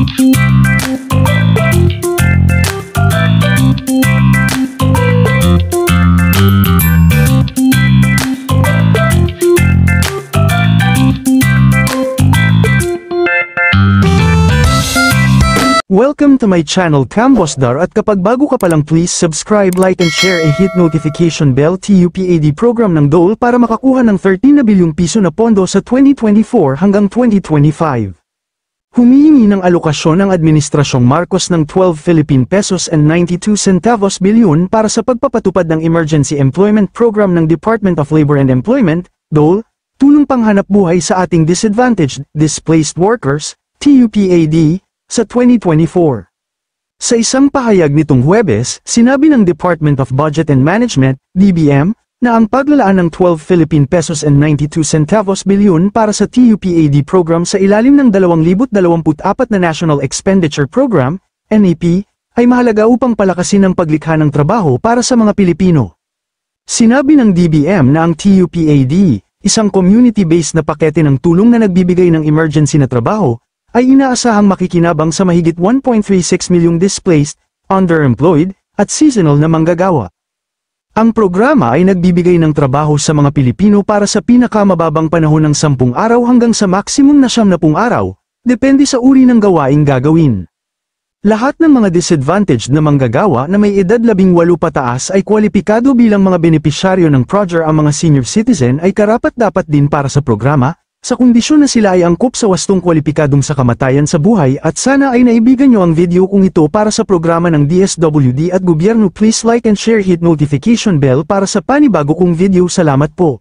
Welcome to my channel Cambosdar, at kapag bago ka pa lang, please subscribe, like and share and hit notification bell. TUPAD program ng DOL para makakuha ng 13 na bilyong piso na pondo sa 2024 hanggang 2025. Humihingi ng alokasyon ng Administrasyong Marcos ng 12 Philippine pesos and 92 centavos bilyon para sa pagpapatupad ng Emergency Employment Program ng Department of Labor and Employment, DOL, tulong panghanap buhay sa ating disadvantaged, displaced workers, TUPAD, sa 2024. Sa isang pahayag nitong Huwebes, sinabi ng Department of Budget and Management, DBM, na ang paglalaan ng 12 Philippine pesos and 92 centavos bilyon para sa TUPAD program sa ilalim ng 2024 na National Expenditure Program, NEP, ay mahalaga upang palakasin ang paglikha ng trabaho para sa mga Pilipino. Sinabi ng DBM na ang TUPAD, isang community-based na pakete ng tulong na nagbibigay ng emergency na trabaho, ay inaasahang makikinabang sa mahigit 1.36 milyong displaced, underemployed, at seasonal na manggagawa. Ang programa ay nagbibigay ng trabaho sa mga Pilipino para sa pinakamababang panahon ng 10 araw hanggang sa maximum na 90 araw, depende sa uri ng gawaing gagawin. Lahat ng mga disadvantaged na manggagawa na may edad 18 pataas ay kwalipikado bilang mga benepisyaryo ng PROGER. Ang mga senior citizen ay karapat-dapat din para sa programa, sa kondisyon na sila ay angkop sa wastong kwalipikadong sa kamatayan sa buhay. At sana ay naibigan nyo ang video kung ito para sa programa ng DSWD at gobyerno. Please like and share, hit notification bell para sa panibago kong video. Salamat po.